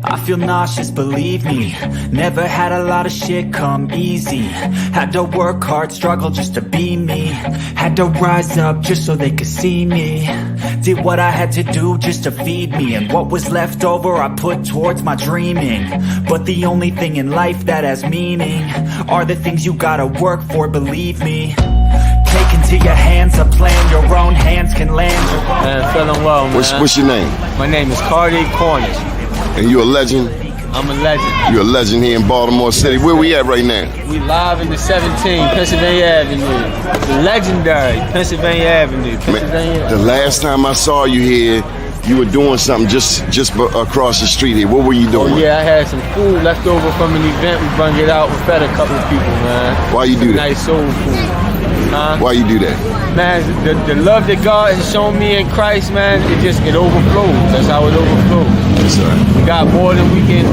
I feel nauseous, believe me. Never had a lot of shit come easy. Had to work hard, struggle just to be me. Had to rise up just so they could see me. Did what I had to do just to feed me. And what was left over I put towards my dreaming. But the only thing in life that has meaning are the things you gotta work for, believe me. Take into your hands a plan your own hands can land. Man, feeling well, man. What's your name? My name is Cardi Cornish. And you a legend? I'm a legend. You're a legend here in Baltimore City. Where we at right now? We live in the 17, Pennsylvania Avenue. The legendary Pennsylvania Avenue. Man, the last time I saw you here, you were doing something just across the street here. What were you doing? Oh yeah, I had some food left over from an event. We brung it out. We fed a couple of people, man. Why you do that? Nice soul food. Why you do that? Man, the love that God has shown me in Christ, man, it overflows. That's how it overflows. That's right. We got more than we can.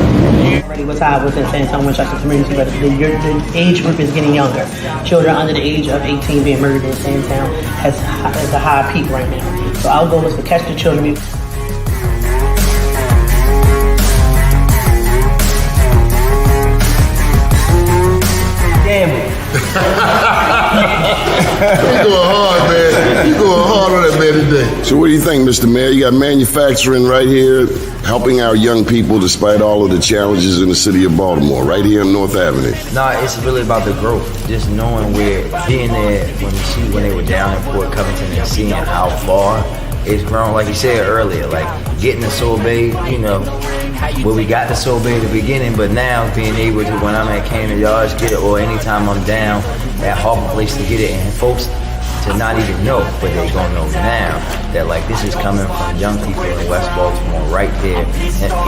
Already was high within San Antonio Winchester community, but the age group is getting younger. Children under the age of 18 being murdered in San Antonio has a high peak right now. So our goal is to catch the children. Damn. You going hard, man. You going hard on that man today. So what do you think, Mr. Mayor? You got manufacturing right here, helping our young people despite all of the challenges in the city of Baltimore, right here on North Avenue. Nah, it's really about the growth. Just knowing being there when they were down in Fort Covington and seeing how far it's grown. Like you said earlier, like getting the Sorbet, you know, well, we got the Sorbet at the beginning, but now being able to, when I'm at Camden Yards, get it, or anytime I'm down at Harbor Place to get it, and folks to not even know, but they're gonna know now that like this is coming from young people in West Baltimore, right there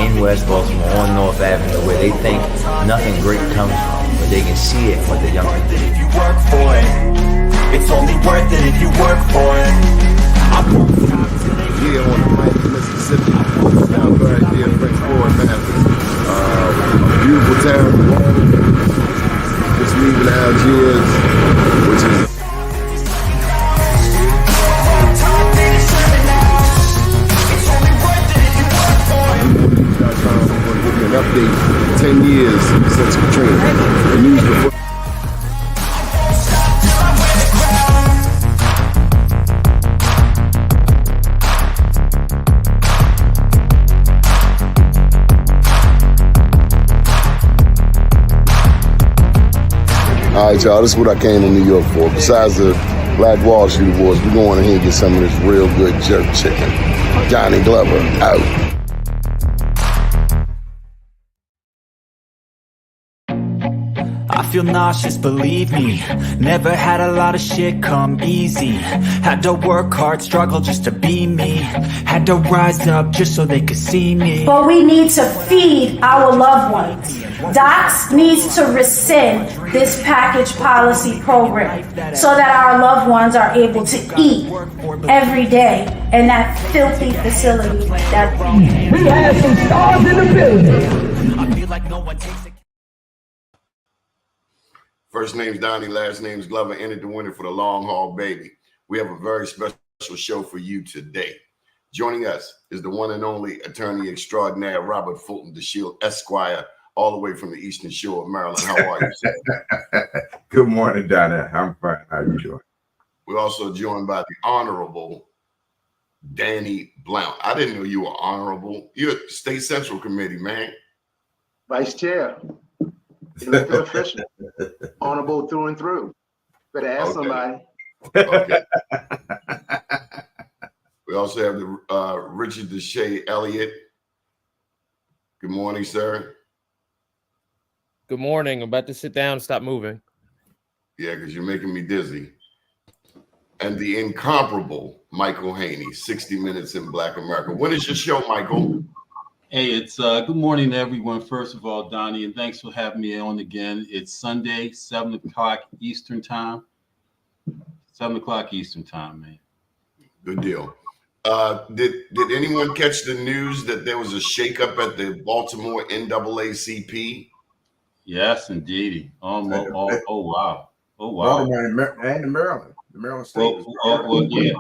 in West Baltimore on North Avenue, where they think nothing great comes from, but they can see it with the young people. If you work for it, it's only worth it if you work for it. Here on the mighty Mississippi, down right here in Prince Floyd Mountains. Beautiful town of Baltimore. Just leaving Algiers, which is an update 10 years since Katrina. The news before. All right, y'all, this is what I came to New York for. Besides the Black Wall Street Awards, we're going in here and get some of this real good jerk chicken. Johnny Glover, out. I feel nauseous, believe me. Never had a lot of shit come easy. Had to work hard, struggle just to be me. Had to rise up just so they could see me. But we need to feed our loved ones. DOCS needs to rescind this package policy program so that our loved ones are able to eat every day in that filthy facility. We have some stars in the building. I feel like no one takes it. First name's Doni, last name's Glover, entered the winner for the long haul baby. We have a very special show for you today. Joining us is the one and only attorney extraordinaire, Robert Fulton DeShield, Esquire, all the way from the Eastern Shore of Maryland. How are you, sir? Good morning, Donna. I'm fine. How you doing? We're also joined by the Honorable Danny Blount. I didn't know you were honorable. You're State Central Committee, man. Vice Chair. Elected official. Honorable through and through. Better ask somebody. Okay. We also have the Richard Deshae Elliott. Good morning, sir. Good morning. I'm about to sit down and stop moving. Yeah, because you're making me dizzy. And the incomparable Michael Haney, 60 Minutes in Black America. When is your show, Michael? Hey, it's good morning to everyone. First of all, Donnie, and thanks for having me on again. It's Sunday, 7 o'clock Eastern time. 7 o'clock Eastern time, man. Good deal. Did anyone catch the news that there was a shakeup at the Baltimore NAACP? Yes, indeed. Oh wow. Oh, wow. Baltimore and the Maryland. The Maryland State. Well, yeah.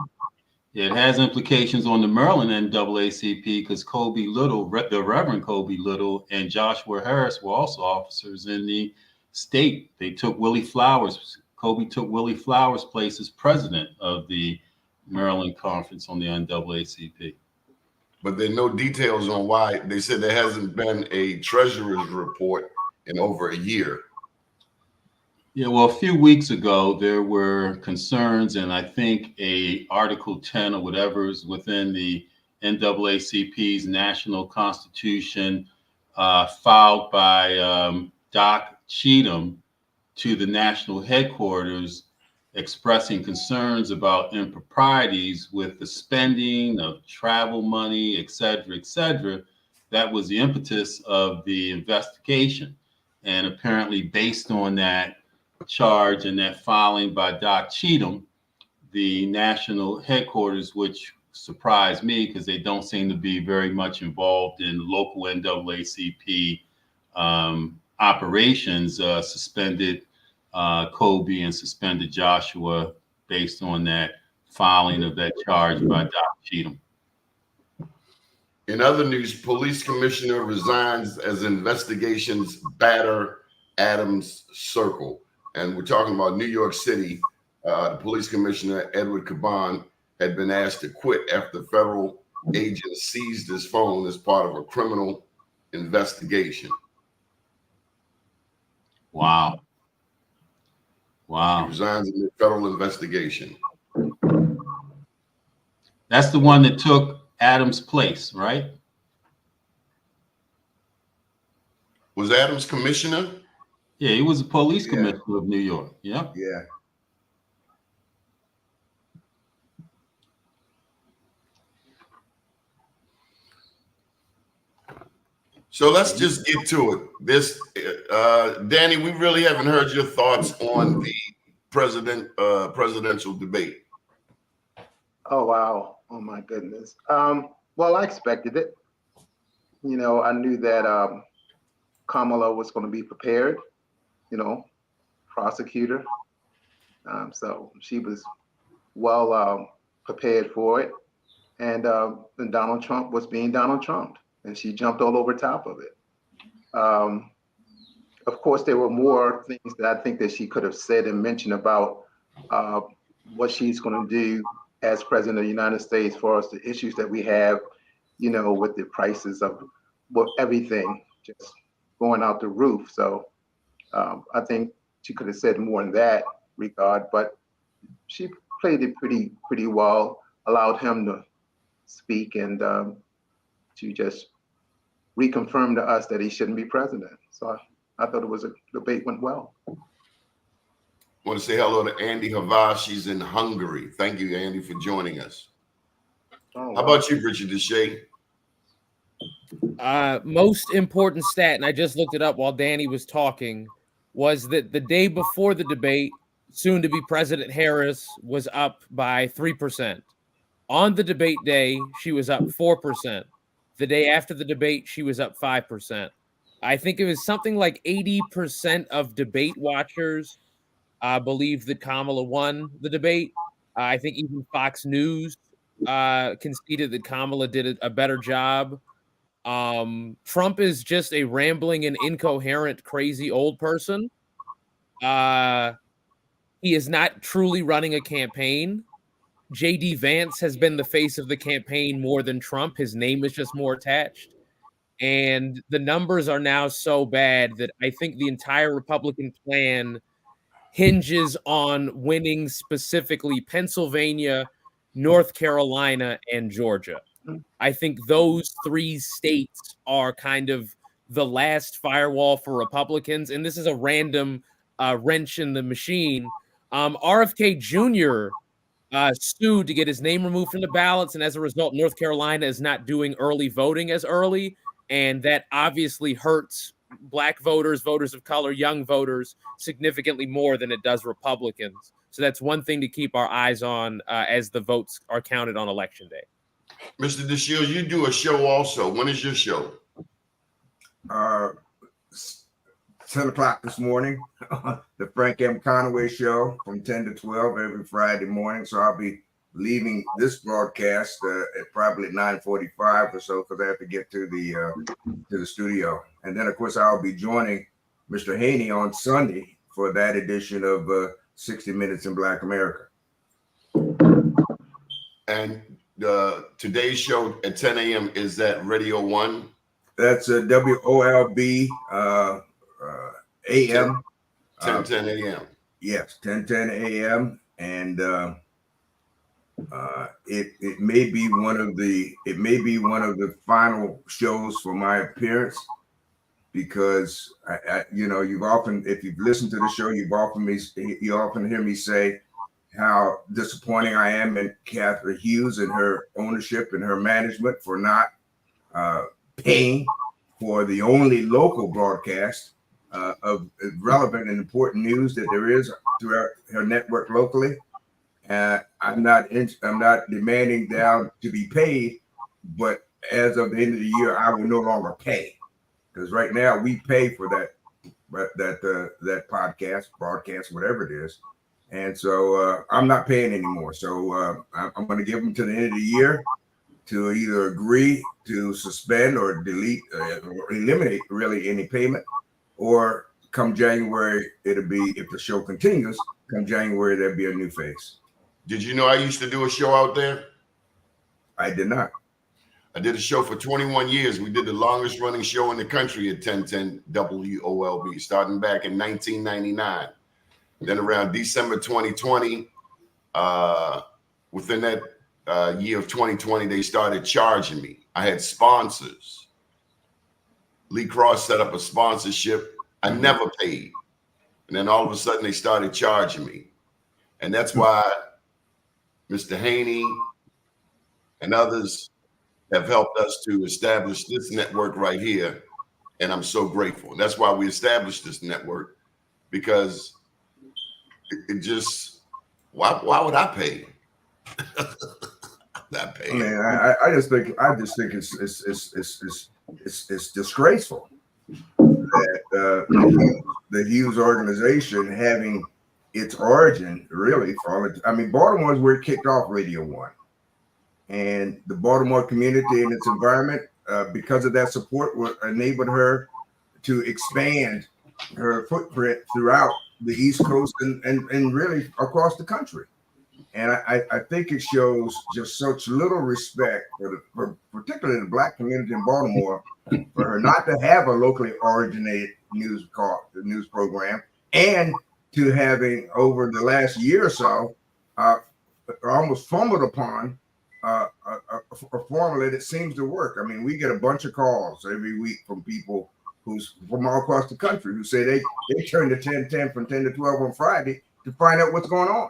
It has implications on the Maryland NAACP because Kobe Little, the Reverend Kobe Little, and Joshua Harris were also officers in the state. They took Willie Flowers. Kobe took Willie Flowers' place as president of the Maryland Conference on the NAACP. But there are no details on why. They said there hasn't been a treasurer's report in over a year. Yeah, well, a few weeks ago, there were concerns, and I think a Article 10 or whatever is within the NAACP's National Constitution filed by Doc Cheatham to the national headquarters expressing concerns about improprieties with the spending of travel money, et cetera, et cetera. That was the impetus of the investigation. And apparently based on that charge and that filing by Doc Cheatham, the national headquarters, which surprised me because they don't seem to be very much involved in local NAACP operations, suspended Kobe and suspended Joshua based on that filing of that charge by Doc Cheatham. In other news, police commissioner resigns as investigations batter Adams Circle. And we're talking about New York City. The police commissioner, Edward Caban, had been asked to quit after federal agents seized his phone as part of a criminal investigation. Wow. Wow. He resigns in the federal investigation. That's the one that took Adams' place, right? Was Adams commissioner? Yeah, he was a police commissioner of New York. Yeah. Yeah. So let's just get to it. This, Danny, we really haven't heard your thoughts on the presidential debate. Oh, wow. Oh, my goodness. Well, I expected it. You know, I knew that Kamala was going to be prepared, you know, prosecutor. So she was well prepared for it. And Donald Trump was being Donald Trump, and she jumped all over top of it. Of course, there were more things that I think that she could have said and mentioned about what she's going to do as president of the United States, for us, the issues that we have, you know, with the prices of everything just going out the roof. So I think she could have said more in that regard, but she played it pretty well, allowed him to speak and to just reconfirm to us that he shouldn't be president. So I thought the debate went well. I want to say hello to Andy Havas. She's in Hungary. Thank you, Andy, for joining us. Oh, wow. How about you, Richard Deshay? Most important stat, and I just looked it up while Danny was talking, was that the day before the debate, soon-to-be President Harris was up by 3%. On the debate day, she was up 4%. The day after the debate, she was up 5%. I think it was something like 80% of debate watchers believe that Kamala won the debate. I think even Fox News conceded that Kamala did a better job. Trump is just a rambling and incoherent, crazy old person. He is not truly running a campaign. J.D. Vance has been the face of the campaign more than Trump. His name is just more attached. And the numbers are now so bad that I think the entire Republican plan hinges on winning specifically Pennsylvania, North Carolina, and Georgia. I think those three states are kind of the last firewall for Republicans. And this is a random wrench in the machine. RFK Jr. Sued to get his name removed from the ballots. And as a result, North Carolina is not doing early voting as early. And that obviously hurts Black voters, voters of color, young voters significantly more than it does Republicans. So that's one thing to keep our eyes on as the votes are counted on Election Day. Mr. DeShields, you do a show also. When is your show? 10 o'clock this morning, the Frank M. Conaway Show from 10 to 12 every Friday morning. So I'll be leaving this broadcast at probably 9:45 or so, because I have to get to the studio. And then, of course, I'll be joining Mr. Haney on Sunday for that edition of 60 Minutes in Black America. And today's show at 10 a.m. is that Radio 1? That's a WOLB AM. 10 a.m. Yes, 10 a.m. And it may be one of the final shows for my appearance, because you've often, if you've listened to the show, you often hear me say how disappointing I am in Catherine Hughes and her ownership and her management for not paying for the only local broadcast of relevant and important news that there is throughout her network locally. I'm not demanding down to be paid, but as of the end of the year, I will no longer pay, because right now we pay for that podcast, broadcast, whatever it is. And so I'm not paying anymore. So I'm going to give them to the end of the year to either agree to suspend or delete or eliminate really any payment, or come January, it'll be, if the show continues, come January, there'll be a new face. Did you know I used to do a show out there? I did not. I did a show for 21 years. We did the longest running show in the country at 1010 WOLB, starting back in 1999. Then around December 2020, within that year of 2020, they started charging me. I had sponsors. Lee Cross set up a sponsorship. I never paid. And then all of a sudden they started charging me. And that's why Mr. Haney and others have helped us to establish this network right here. And I'm so grateful. And that's why we established this network, because it just, why would I pay? Not pay. I mean, I just think it's disgraceful that the Hughes organization having its origin really Baltimore is where it kicked off Radio 1, and the Baltimore community and its environment, because of that support, enabled her to expand her footprint throughout the East Coast and really across the country. And I think it shows just such little respect for particularly the Black community in Baltimore, for her not to have a locally originated news program, and to having over the last year or so almost fumbled upon a formula that seems to work. I mean, we get a bunch of calls every week from people who's from all across the country who say they turn to 1010 from 10 to 12 on Friday to find out what's going on.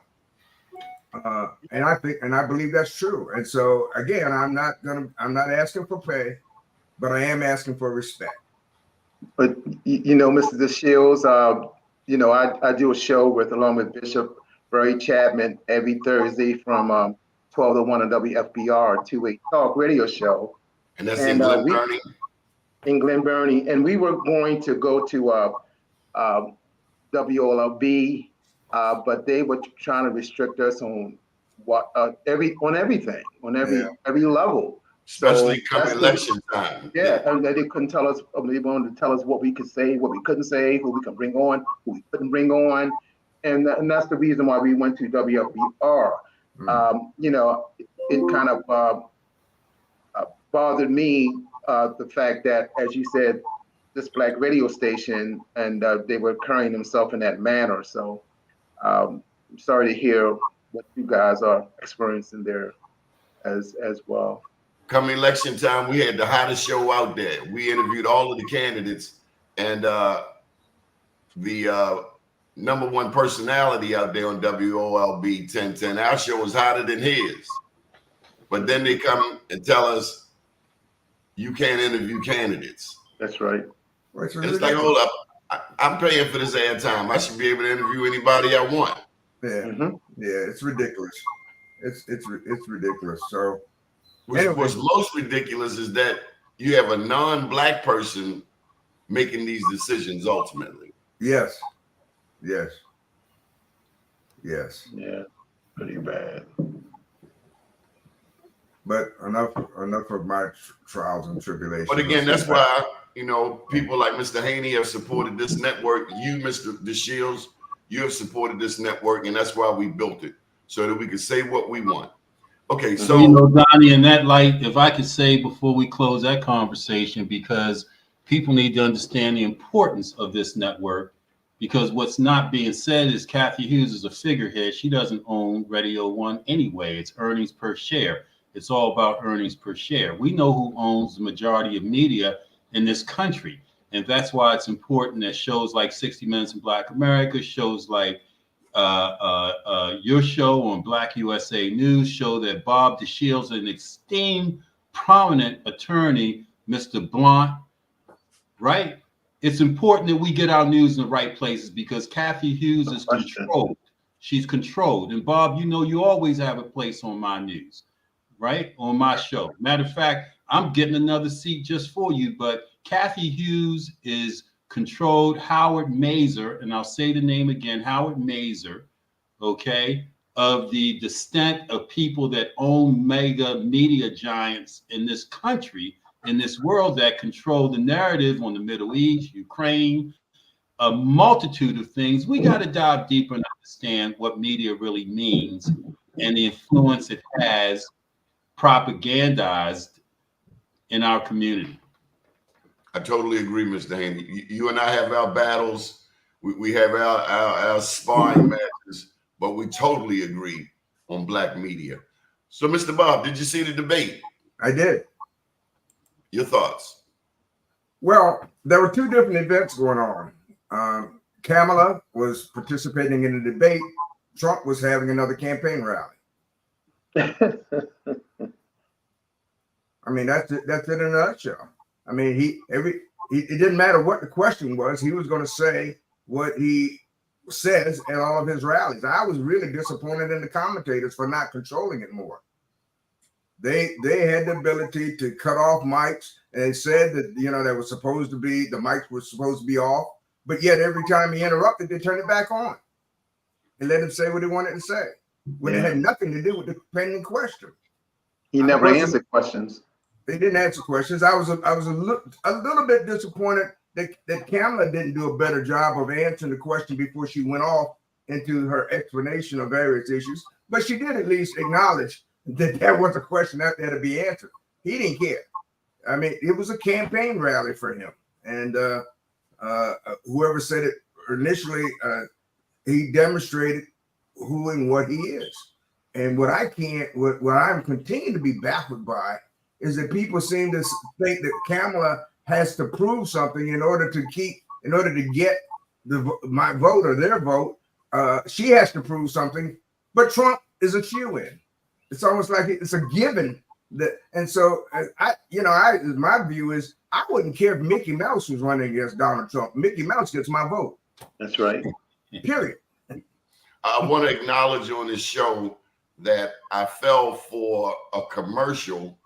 And I believe that's true. And so again, I'm not asking for pay, but I am asking for respect. But Mr. DeShields, I do a show along with Bishop Barry Chapman every Thursday from 12 to 1 on WFBR, two-way talk radio show. And that's in Glen Burnie? In Glen Burnie. And we were going to go to WLB, but they were trying to restrict us on every level. Especially come election time. Yeah, and they couldn't tell us. They wanted to tell us what we could say, what we couldn't say, who we could bring on, who we couldn't bring on, and that's the reason why we went to WFBR. It kind of bothered me, the fact that, as you said, this Black radio station, and they were carrying themselves in that manner. So I'm sorry to hear what you guys are experiencing there as well. Come election time, we had the hottest show out there. We interviewed all of the candidates, and the number one personality out there on WOLB 1010, our show was hotter than his. But then they come and tell us, you can't interview candidates. That's right. It's like, hold up, I'm paying for this airtime. I should be able to interview anybody I want. Yeah, yeah, it's ridiculous. It's ridiculous. So, what's most ridiculous is that you have a non-Black person making these decisions ultimately. Yes. Yeah, pretty bad. But enough of my trials and tribulations. But again, that's why, people like Mr. Haney have supported this network. You, Mr. DeShields, you have supported this network, and that's why we built it, so that we can say what we want. Okay, so Donnie, in that light, if I could say before we close that conversation, because people need to understand the importance of this network, because what's not being said is Kathy Hughes is a figurehead. She doesn't own Radio One anyway. It's earnings per share. It's all about earnings per share. We know who owns the majority of media in this country. And that's why it's important that shows like 60 Minutes in Black America, shows like your show on Black USA News show that Bob DeShields, an esteemed, prominent attorney, Mr. Blunt, right? It's important that we get our news in the right places, because Kathy Hughes is controlled. She's controlled. And Bob, you always have a place on my news, right? On my show. Matter of fact, I'm getting another seat just for you, but Kathy Hughes is controlled. Howard Mazer, and I'll say the name again, Howard Mazer, okay, of the descent of people that own mega media giants in this country, in this world, that control the narrative on the Middle East, Ukraine, a multitude of things. We got to dive deeper and understand what media really means and the influence it has propagandized in our community. I totally agree, Mr. Haney. You and I have our battles. We have our sparring matches, but we totally agree on black media. So, Mr. Bob, did you see the debate? I did. Your thoughts? Well, there were two different events going on. Kamala was participating in a debate. Trump was having another campaign rally. I mean, that's it in a nutshell. I mean, it didn't matter what the question was. He was going to say what he says at all of his rallies. I was really disappointed in the commentators for not controlling it more. They had the ability to cut off mics, and they said that that was supposed to be, the mics were supposed to be off, but yet every time he interrupted, they turned it back on and let him say what he wanted to say, when it had nothing to do with the pending question. He never answered questions. They didn't answer questions. I was a little bit disappointed that Kamala didn't do a better job of answering the question before she went off into her explanation of various issues. But she did at least acknowledge that there was a question out there to be answered. He didn't care. I mean, it was a campaign rally for him. And whoever said it initially, he demonstrated who and what he is. And what I'm continuing to be baffled by is that people seem to think that Kamala has to prove something in order to get my vote or their vote. She has to prove something, but Trump is a shoo-in. It's almost like it's a given that, and so my view is I wouldn't care if Mickey Mouse was running against Donald Trump. Mickey Mouse gets my vote. That's right. Period. I want to acknowledge on this show that I fell for a commercial.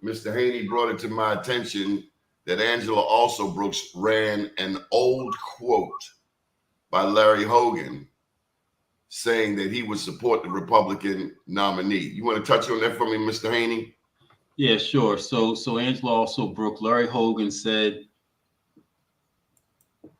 Mr. Haney brought it to my attention that Angela also Brooks ran an old quote by Larry Hogan saying that he would support the Republican nominee. You want to touch on that for me, Mr. Haney? Yeah, sure. So Angela also Brooks, Larry Hogan said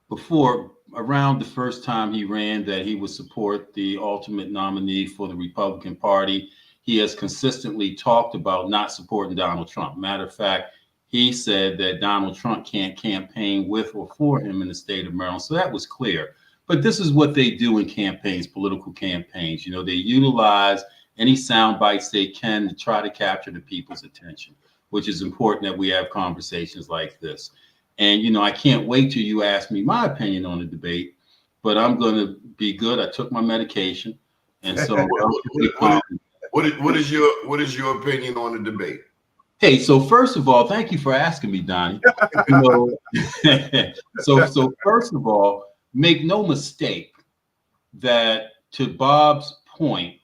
before, around the first time he ran, that he would support the ultimate nominee for the Republican Party. He has consistently talked about not supporting Donald Trump. Matter of fact, he said that Donald Trump can't campaign with or for him in the state of Maryland. So that was clear. But this is what they do in campaigns, political campaigns. They utilize any sound bites they can to try to capture the people's attention, which is important that we have conversations like this. And, I can't wait till you ask me my opinion on the debate, but I'm going to be good. I took my medication. And so what is your opinion on the debate? Hey, so first of all, thank you for asking me, Donnie. So first of all, make no mistake that, to Bob's point,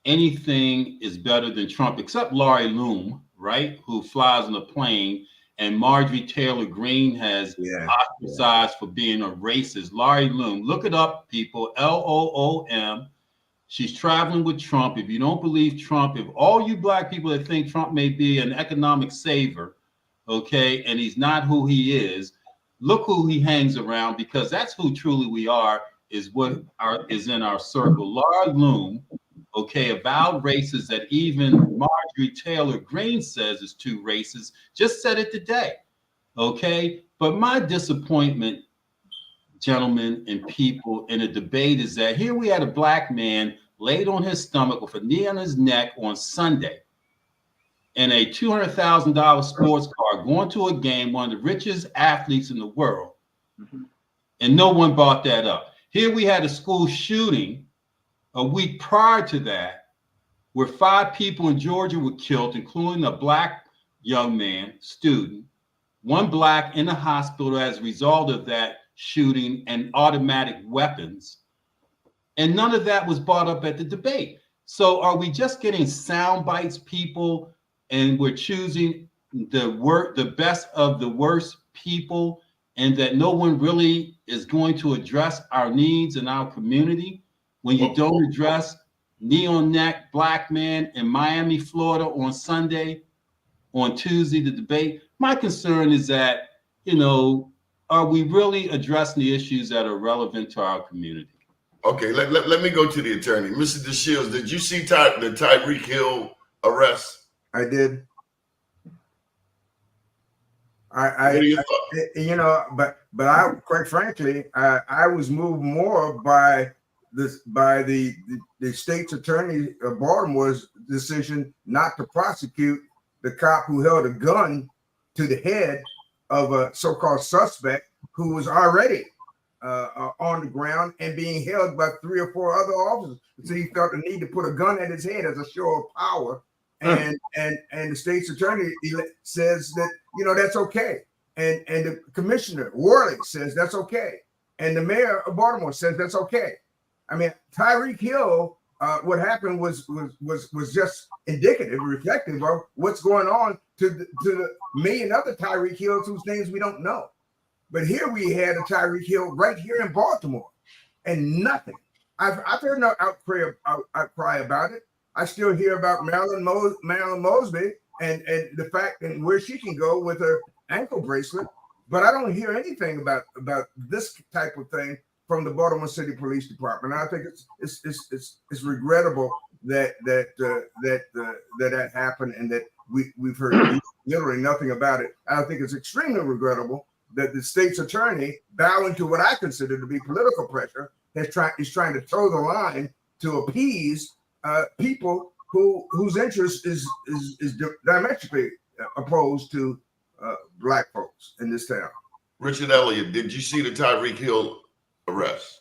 anything is better than Trump, except Laurie Loom, right, who flies on a plane, and Marjorie Taylor Greene has ostracized for being a racist. Laurie Loom, look it up, people, Loom. She's traveling with Trump. If you don't believe Trump, if all you black people that think Trump may be an economic saver, okay, and he's not who he is, look who he hangs around, because that's who truly we are, is what is in our circle. Laura Loom, okay, avowed racist that even Marjorie Taylor Greene says is too racist, just said it today, okay? But my disappointment, gentlemen and people, in a debate is that here we had a black man laid on his stomach with a knee on his neck on Sunday in a $200,000 sports car going to a game, one of the richest athletes in the world. And no one brought that up. Here we had a school shooting a week prior to that, where 5 people in Georgia were killed, including a black young man, student, 1 black in the hospital as a result of that shooting and automatic weapons. And none of that was brought up at the debate. So are we just getting sound bites, people, and we're choosing the best of the worst people, and that no one really is going to address our needs in our community? When you don't address knee on neck black man in Miami, Florida on Sunday, on Tuesday, the debate, my concern is that, are we really addressing the issues that are relevant to our community? Okay, let me go to the attorney. Mr. DeShields, did you see the Tyreek Hill arrest? I did. But I, quite frankly, I was moved more by the state's attorney of Baltimore's decision not to prosecute the cop who held a gun to the head of a so-called suspect who was already on the ground and being held by 3 or 4 other officers. So he felt the need to put a gun at his head as a show of power. And the state's attorney says that, that's okay. And the commissioner, Worley, says that's okay. And the mayor of Baltimore says that's okay. I mean, Tyreek Hill, what happened was just indicative, reflective of what's going on to the million other Tyreek Hills whose names we don't know. But here we had a Tyreek Hill right here in Baltimore, and nothing. I've heard no outcry about it. I still hear about Marilyn Mosby and the fact and where she can go with her ankle bracelet, but I don't hear anything about this type of thing from the Baltimore City Police Department. I think it's regrettable that happened and that we've heard literally nothing about it. I think it's extremely regrettable that the state's attorney, bowing to what I consider to be political pressure, is trying to toe the line to appease people whose interest is diametrically opposed to black folks in this town. Richard Elliott, did you see the Tyreek Hill arrest?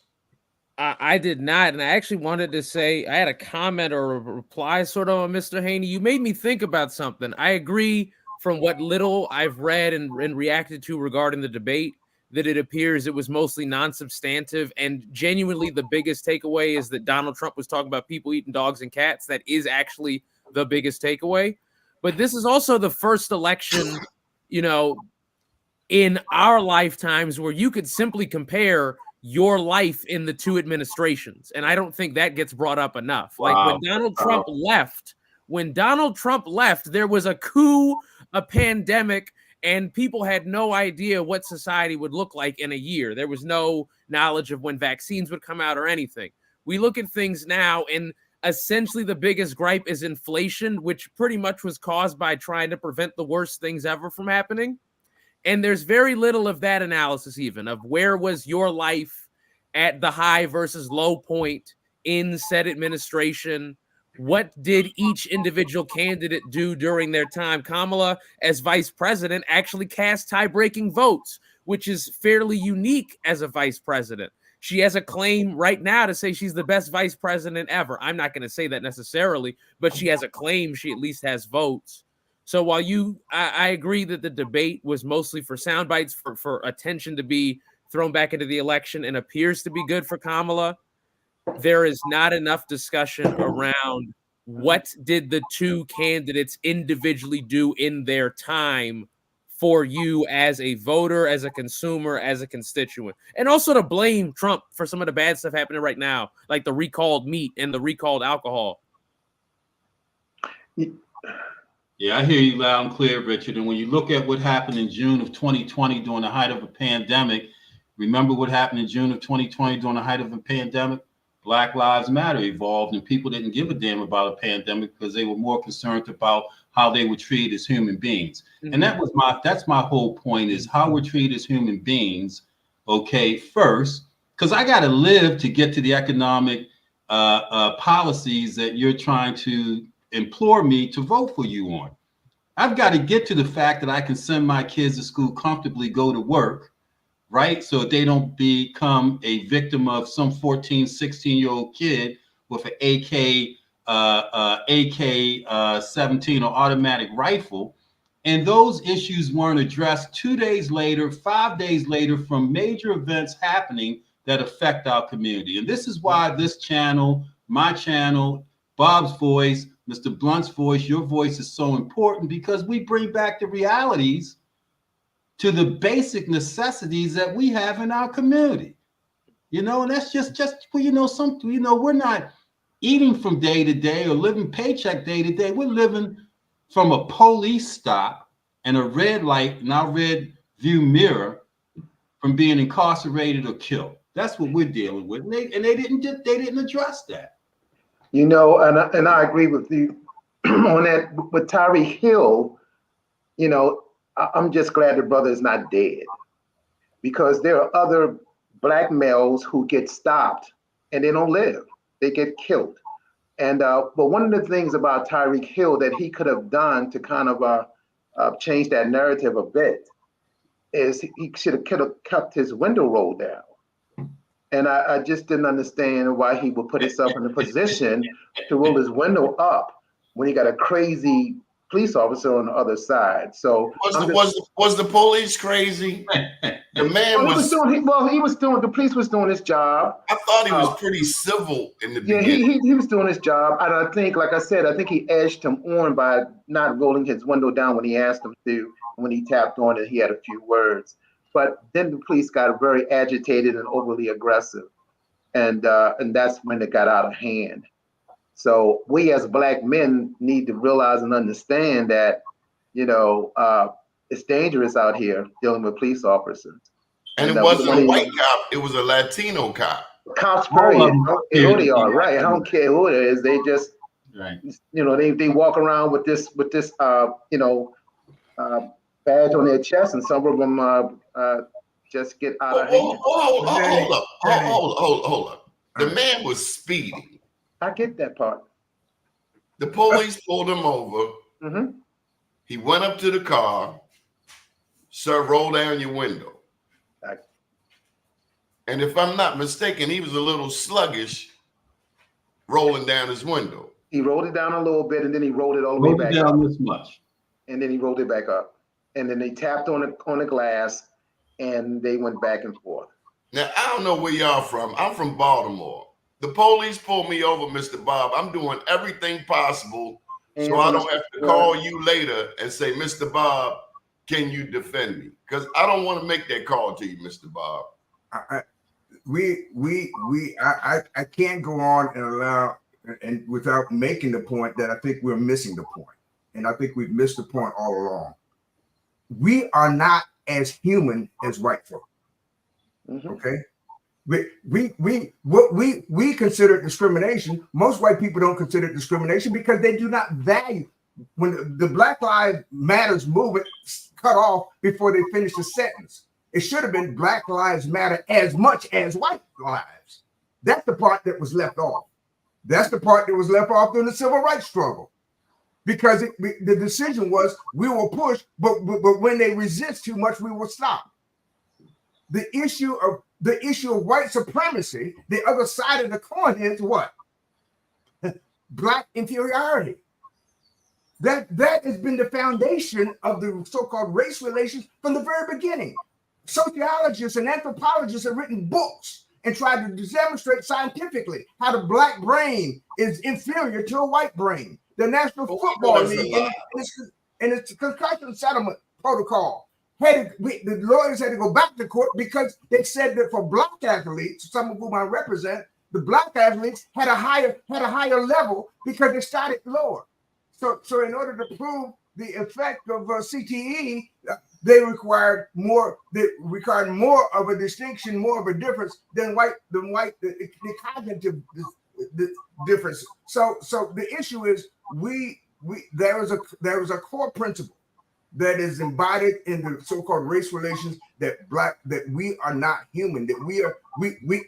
I did not, and I actually wanted to say I had a comment or a reply sort of on Mr. Haney. You made me think about something. I agree from what little I've read and reacted to regarding the debate that it appears it was mostly non-substantive, and genuinely the biggest takeaway is that Donald Trump was talking about people eating dogs and cats. That is actually the biggest takeaway. But this is also the first election, in our lifetimes where you could simply compare your life in the 2 administrations. And I don't think that gets brought up enough. Like when Donald Trump left, there was a coup, a pandemic, and people had no idea what society would look like in a year. There was no knowledge of when vaccines would come out or anything. We look at things now, and essentially the biggest gripe is inflation, which pretty much was caused by trying to prevent the worst things ever from happening. And there's very little of that analysis even of where was your life at the high versus low point in said administration. What did each individual candidate do during their time? Kamala, as vice president, actually cast tie-breaking votes, which is fairly unique as a vice president. She has a claim right now to say she's the best vice president ever. I'm not going to say that necessarily, but she has a claim. She at least has votes. So while I agree that the debate was mostly for sound bites, for attention to be thrown back into the election and appears to be good for Kamala, there is not enough discussion around what did the 2 candidates individually do in their time for you as a voter, as a consumer, as a constituent. And also to blame Trump for some of the bad stuff happening right now, like the recalled meat and the recalled alcohol. Yeah, I hear you loud and clear, Richard. And when you look at what happened in June of 2020 during the height of a pandemic, remember what happened in June of 2020 during the height of a pandemic? Black Lives Matter evolved, and people didn't give a damn about a pandemic because they were more concerned about how they were treated as human beings. Mm-hmm. And that's my whole point, is how we're treated as human beings, okay, first, because I got to live to get to the economic policies that you're trying to implore me to vote for you on. I've got to get to the fact that I can send my kids to school comfortably, go to work, right? So they don't become a victim of some 14, 16-year-old kid with an AK-17 or automatic rifle. And those issues weren't addressed 2 days later, 5 days later, from major events happening that affect our community. And this is why this channel, my channel, Bob's voice, Mr. Blunt's voice, your voice is so important, because we bring back the realities to the basic necessities that we have in our community. You know, and that's just you know, something, you know, we're not eating from day to day or living paycheck day to day. We're living from a police stop and a red light in our rear view mirror from being incarcerated or killed. That's what we're dealing with. And they didn't address that. You know, and I agree with you on that. With Tyreek Hill, you know, I'm just glad the brother is not dead, because there are other Black males who get stopped and they don't live. They get killed. And but one of the things about Tyreek Hill that he could have done to kind of change that narrative a bit is he could have kept his window rolled down. And I just didn't understand why he would put himself in a position to roll his window up when he got a crazy police officer on the other side. So was the police crazy? The man the police was doing his job. I thought he was pretty civil in the beginning. Yeah, he was doing his job. And I think, like I said, I think he edged him on by not rolling his window down when he asked him to. When he tapped on it, he had a few words. But then the police got very agitated and overly aggressive. And that's when it got out of hand. So we as Black men need to realize and understand that, you know, it's dangerous out here dealing with police officers. And it wasn't a white cop, it was a Latino cop. Cops, period. Who they are, right? I don't care who it is. They just, you know, they walk around with this you know, badge on their chest, and some of them just get out of hand. Hold up. The man was speeding. I get that part. The police pulled him over. Mm-hmm. He went up to the car. Sir, roll down your window. And if I'm not mistaken, he was a little sluggish rolling down his window. He rolled it down a little bit, and then he rolled it all the way back down up. this much. And then he rolled it back up. And then they tapped on the glass, and they went back and forth. Now, I don't know where y'all from. I'm from Baltimore. The police pulled me over, Mr. Bob. I'm doing everything possible so I don't have to call you later and say, Mr. Bob, can you defend me? Because I don't want to make that call to you, Mr. Bob. I can't go on and allow and without making the point that I think we're missing the point. And I think we've missed the point all along. We are not as human as white folk. Mm-hmm. Okay. What we consider discrimination, most white people don't consider discrimination because they do not value. When the Black Lives Matters movement cut off before they finished the sentence, it should have been Black Lives Matter as much as white lives. That's the part that was left off. That's the part that was left off during the civil rights struggle, because the decision was we will push, but when they resist too much, we will stop. The issue of white supremacy, the other side of the coin, is what? Black inferiority. That has been the foundation of the so-called race relations from the very beginning. Sociologists and anthropologists have written books and tried to demonstrate scientifically how the Black brain is inferior to a white brain. The National Football League and its concussion settlement protocol the lawyers had to go back to court because they said that for black athletes, some of whom I represent, the black athletes had a higher level because they started lower. So in order to prove the effect of CTE, they required more. They required more of a distinction, more of a difference than the cognitive difference. So the issue is there is a core principle that is embodied in the so-called race relations that we are not human, that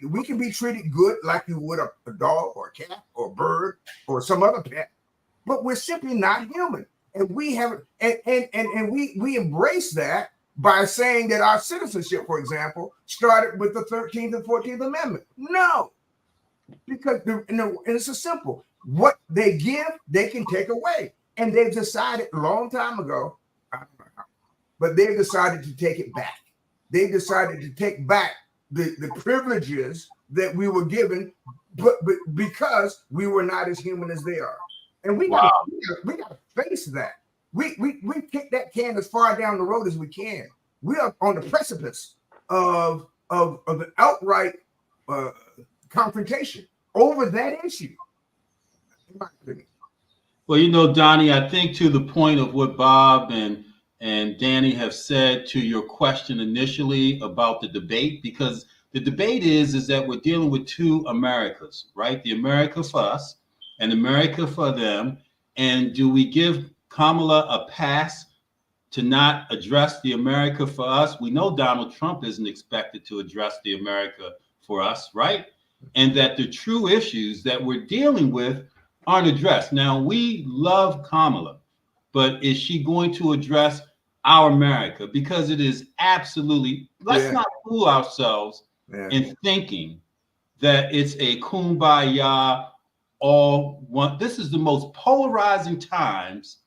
we can be treated good like you would a dog or a cat or a bird or some other pet, but we're simply not human. And we have and we embrace that by saying that our citizenship, for example, started with the 13th and 14th Amendment. No, because it's a simple. What they give, they can take away. And they've decided a long time ago, but they've decided to take it back. They decided to take back the privileges that we were given, but because we were not as human as they are. And we got to face that. We kick that can as far down the road as we can. We are on the precipice of an outright confrontation over that issue. In my opinion. Well, you know, Donnie, I think to the point of what Bob and Danny have said to your question initially about the debate, because the debate is that we're dealing with two Americas, right? The America for us and America for them. And do we give Kamala a pass to not address the America for us? We know Donald Trump isn't expected to address the America for us, right? And that the true issues that we're dealing with aren't addressed. Now, we love Kamala, but is she going to address our America? Because it is absolutely, let's not fool ourselves in thinking that it's a kumbaya all one. This is the most polarizing times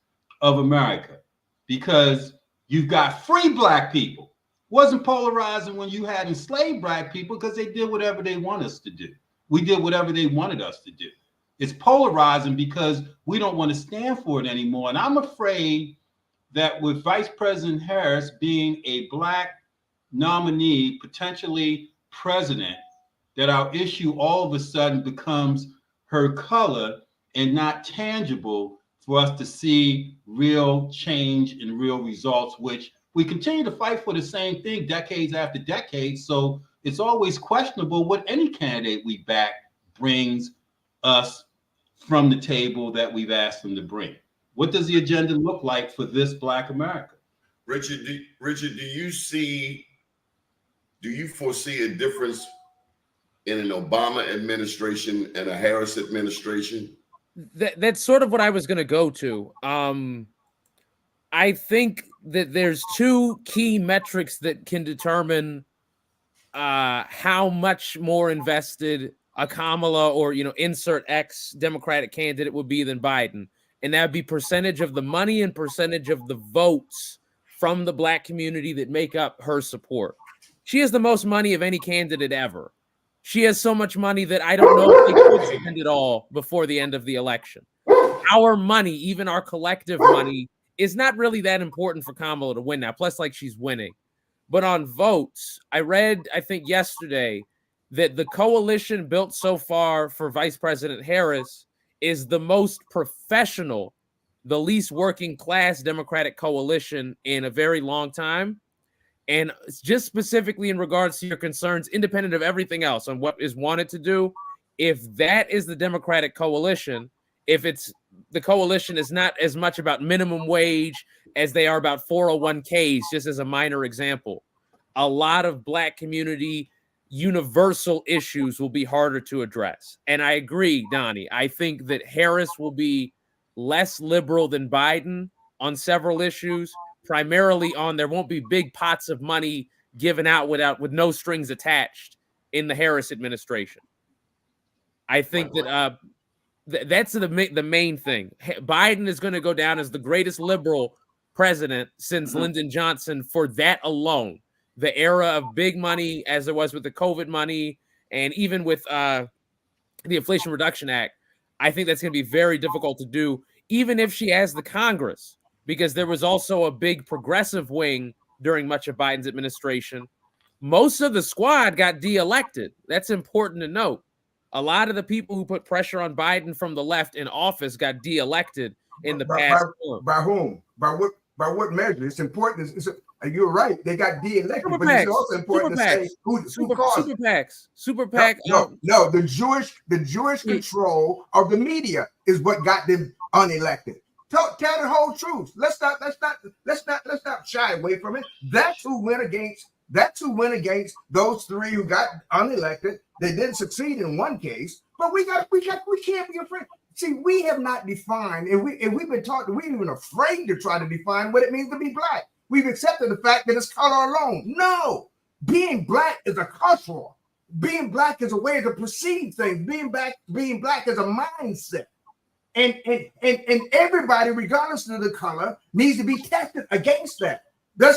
of America because you've got free black people. Wasn't polarizing when you had enslaved black people because they did whatever they want us to do. We did whatever they wanted us to do. It's polarizing because we don't want to stand for it anymore. And I'm afraid that with Vice President Harris being a black nominee, potentially president, that our issue all of a sudden becomes her color and not tangible for us to see real change and real results, which we continue to fight for the same thing decades after decades. So it's always questionable what any candidate we back brings us from the table that we've asked them to bring. What does the agenda look like for this Black America? Richard, do you foresee a difference in an Obama administration and a Harris administration? That's sort of what I was going to go to. I think that there's two key metrics that can determine how much more invested a Kamala or, insert X Democratic candidate would be than Biden. And that would be percentage of the money and percentage of the votes from the black community that make up her support. She has the most money of any candidate ever. She has so much money that I don't know if they could spend it all before the end of the election. Our money, even our collective money, is not really that important for Kamala to win now. Plus, she's winning. But on votes, I read, I think yesterday, that the coalition built so far for Vice President Harris is the most professional, the least working class Democratic coalition in a very long time. And just specifically in regards to your concerns, independent of everything else on what is wanted to do, if that is the Democratic coalition, if it's the coalition is not as much about minimum wage as they are about 401ks, just as a minor example, a lot of black community universal issues will be harder to address. And I agree, Donnie. I think that Harris will be less liberal than Biden on several issues, primarily on there won't be big pots of money given out with no strings attached in the Harris administration. I think that that's the main thing. Biden is going to go down as the greatest liberal president since Lyndon Johnson for that alone. The era of big money, as there was with the COVID money, and even with the Inflation Reduction Act, I think that's going to be very difficult to do, even if she has the Congress, because there was also a big progressive wing during much of Biden's administration. Most of the squad got de-elected. That's important to note. A lot of the people who put pressure on Biden from the left in office got de-elected in the past. By whom? By what measure? It's important. You're right. They got de-elected, Super but PACs, it's also important to say who caused Super PACs. Super PAC. No, the Jewish control of the media is what got them unelected. Tell the whole truth. Let's not shy away from it. That's who went against those three who got unelected. They didn't succeed in one case, but we can't be afraid. See, we have not defined, and we've been taught that we're even afraid to try to define what it means to be black. We've accepted the fact that it's color alone. No, being black is a cultural. Being black is a way to perceive things. Being black is a mindset. And everybody, regardless of the color, needs to be tested against that.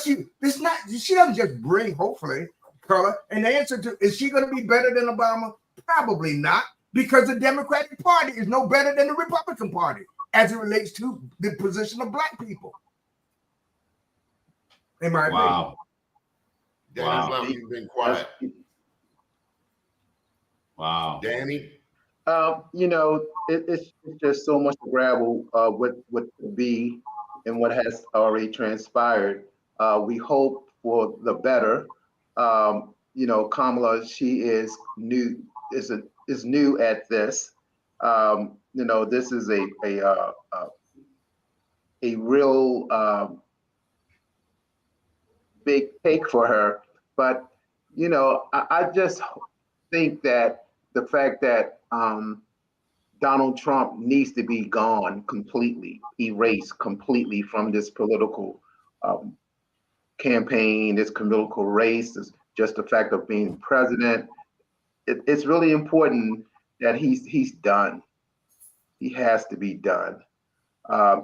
She doesn't just bring, hopefully, color. And the answer to, is she going to be better than Obama? Probably not, because the Democratic Party is no better than the Republican Party as it relates to the position of black people. In my opinion. Danny, you've been quiet. Wow. Danny? It's just so much to grapple with could be and what has already transpired. We hope for the better. Kamala, she is new at this. This is a real big take for her. But I just think that the fact that Donald Trump needs to be gone completely, erased completely from this political campaign, this political race, is just the fact of being president. It's really important that he's done. He has to be done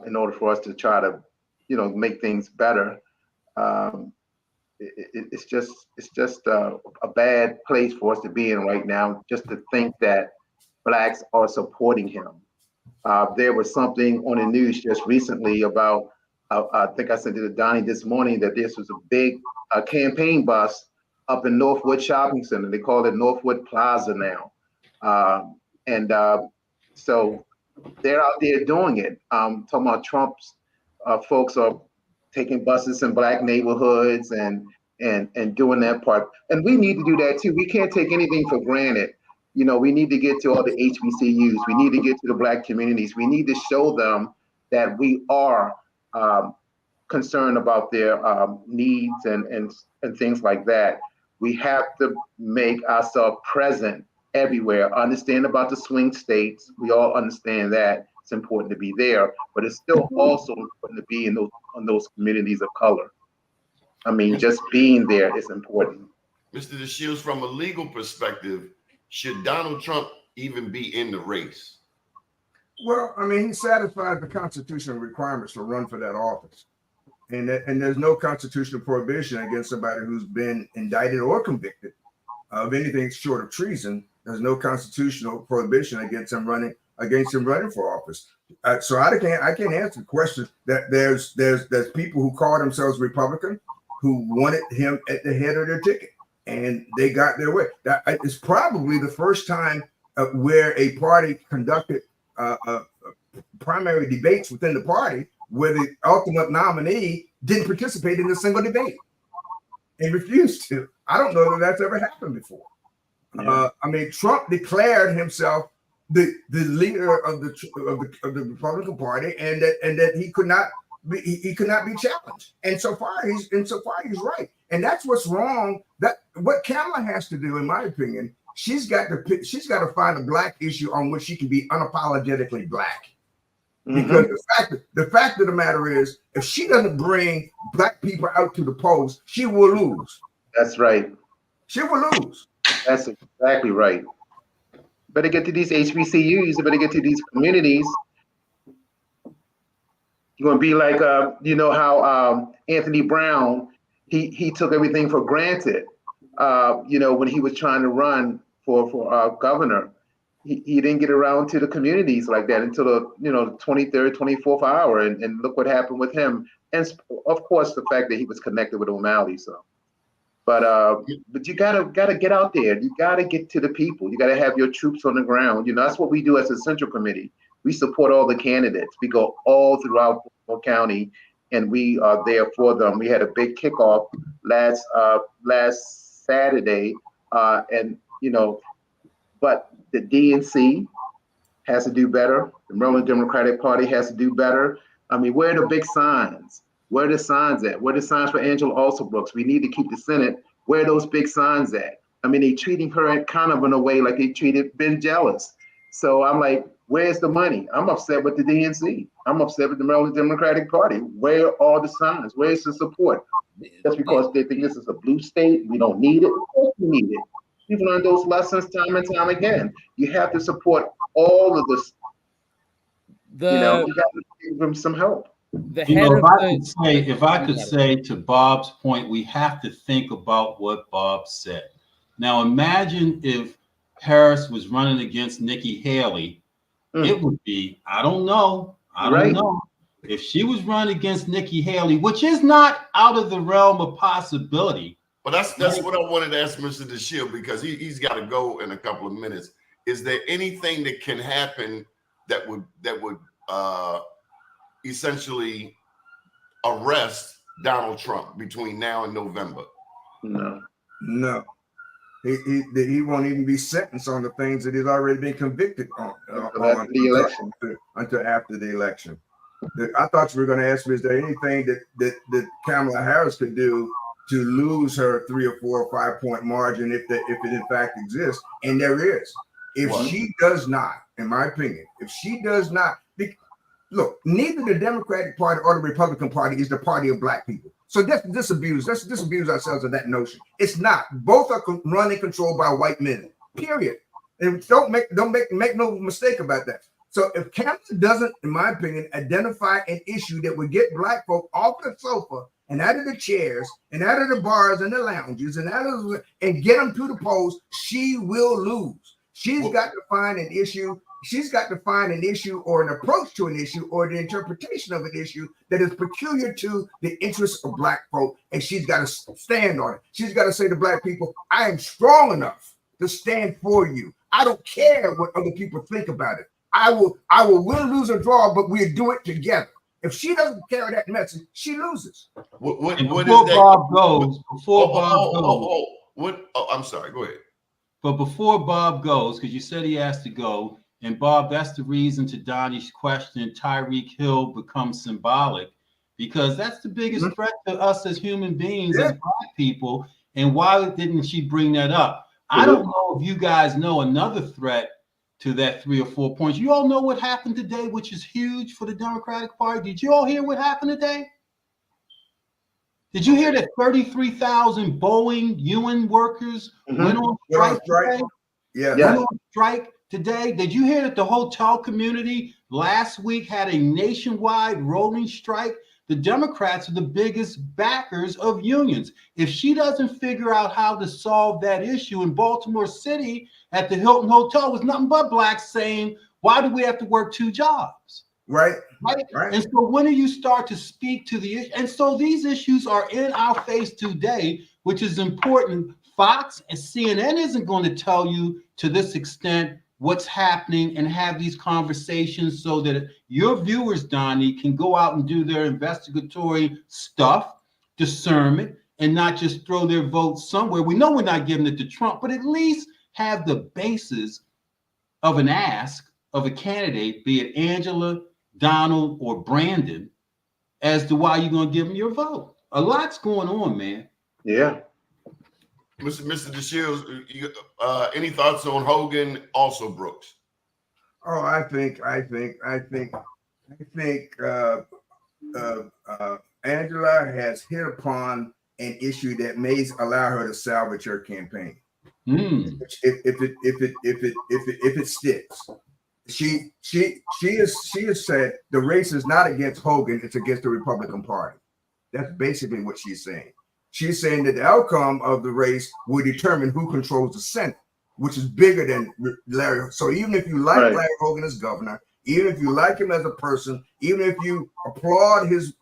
in order for us to try to, make things better. It's just a bad place for us to be in right now, just to think that blacks are supporting him. There was something on the news just recently about, I think I sent it to Doni this morning, that this was a big campaign bus up in Northwood Shopping Center. They call it Northwood Plaza now. So they're out there doing it. Talking about Trump's folks are taking buses in black neighborhoods and doing that part. And we need to do that too. We can't take anything for granted. We need to get to all the HBCUs. We need to get to the black communities. We need to show them that we are concerned about their needs and things like that. We have to make ourselves present everywhere. Understand about the swing states. We all understand that it's important to be there, but it's still also important to be in those communities of color. I mean, just being there is important. Mr. DeShields, from a legal perspective, should Donald Trump even be in the race? Well, I mean, he satisfies the constitutional requirements to run for that office. And there's no constitutional prohibition against somebody who's been indicted or convicted of anything short of treason. There's no constitutional prohibition against him running for office. So I can't answer the question that there's people who call themselves Republican who wanted him at the head of their ticket, and they got their way. That is probably the first time where a party conducted primary debates within the party where the ultimate nominee didn't participate in a single debate and refused to. I don't know that that's ever happened before. Yeah. I mean, Trump declared himself the leader of the Republican Party, and that he could not be challenged. And so far he's right. And that's what's wrong. That what Kamala has to do, in my opinion, she's got to find a black issue on which she can be unapologetically black. Because the fact of the matter is, if she doesn't bring black people out to the polls, she will lose. That's right. She will lose. That's exactly right. Better get to these HBCUs. Better get to these communities. You're gonna be like, how Anthony Brown, he took everything for granted. When he was trying to run for governor, he didn't get around to the communities like that until the 23rd, 24th hour, and look what happened with him. and of course the fact that he was connected with O'Malley. So, but you gotta get out there. You gotta get to the people. You gotta have your troops on the ground. You know, that's what we do as a Central Committee. We support all the candidates. We go all throughout Baltimore County, and we are there for them. We had a big kickoff last Saturday, and you know, but the DNC has to do better. The Maryland Democratic Party has to do better. I mean, where are the big signs? Where are the signs at? Where are the signs for Angela Alsobrooks? We need to keep the Senate. Where are those big signs at? I mean, they treating her kind of in a way like they treated Ben Jealous. So I'm like, where's the money? I'm upset with the DNC. I'm upset with the Maryland Democratic Party. Where are the signs? Where's the support? That's because they think this is a blue state. We don't need it. Of course we need it. We've learned those lessons time and time again. You have to support all of this. You know, you got to give them some help. If I could say to Bob's point, we have to think about what Bob said. Now, imagine if Harris was running against Nikki Haley. It would be, I don't know. If she was running against Nikki Haley, which is not out of the realm of possibility. Well, that's what I wanted to ask Mr. DeShield, because he's got to go in a couple of minutes. Is there anything that can happen that would essentially arrest Donald Trump between now and November? No. He won't even be sentenced on the things that he's already been convicted on after the election. Until after the election. I thought you were going to ask me, is there anything that Kamala Harris could do to lose her 3 or 4 or 5 point margin if it in fact exists? And there is. If she does not, in my opinion, if she does not, look, neither the Democratic Party or the Republican Party is the party of black people. So let's disabuse ourselves of that notion. It's not. Both are run and controlled by white men. Period. And don't make no mistake about that. So if Kamala doesn't, in my opinion, identify an issue that would get black folk off the sofa and out of the chairs and out of the bars and the lounges and get them to the polls, she will lose. She's got to find an issue. She's got to find an issue or an approach to an issue or the interpretation of an issue that is peculiar to the interests of black folk, and she's got to stand on it. She's got to say to black people, I am strong enough to stand for you. I don't care what other people think about it. I will win, lose, or draw, but we'll do it together. If she doesn't carry that message, she loses. Before Bob goes, I'm sorry, go ahead. But before Bob goes, because you said he has to go, and Bob, that's the reason to Donnie's question, Tyreek Hill becomes symbolic, because that's the biggest threat to us as human beings, as black people. And why didn't she bring that up? I don't know if you guys know another threat to that 3 or 4 points. You all know what happened today, which is huge for the Democratic Party. Did you all hear what happened today? Did you hear that 33,000 Boeing UN workers went on strike today? Yeah. Went on strike today. Did you hear that the hotel community last week had a nationwide rolling strike? The Democrats are the biggest backers of unions. If she doesn't figure out how to solve that issue in Baltimore City at the Hilton Hotel, was nothing but blacks saying, why do we have to work 2 jobs? Right. And so when do you start to speak to the issue? And so these issues are in our face today, which is important. Fox and CNN isn't going to tell you to this extent what's happening and have these conversations so that your viewers, Donnie, can go out and do their investigatory stuff, discernment, and not just throw their votes somewhere. We know we're not giving it to Trump, but at least have the basis of an ask of a candidate, be it Angela, Donald, or Brandon, as to why you're going to give them your vote. A lot's going on, man. Yeah. Mr. DeShields, any thoughts on Hogan, also Brooks? Oh, I think Angela has hit upon an issue that may allow her to salvage her campaign. If it sticks. She has said the race is not against Hogan, it's against the Republican Party. That's basically what she's saying. She's saying that the outcome of the race will determine who controls the Senate, which is bigger than Larry. So even if you like Larry Hogan as governor, even if you like him as a person, even if you applaud his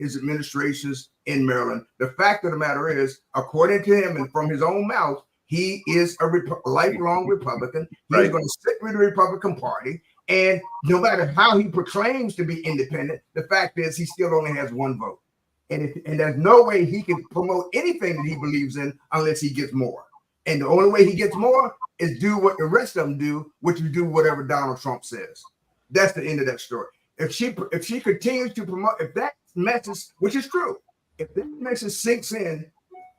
administrations in Maryland, the fact of the matter is, according to him and from his own mouth, he is a lifelong Republican. He's going to stick with the Republican Party. And no matter how he proclaims to be independent, the fact is he still only has one vote. And there's no way he can promote anything that he believes in unless he gets more. And the only way he gets more is do what the rest of them do, which is do whatever Donald Trump says. That's the end of that story. If she continues to promote, if that message, which is true, if that message sinks in,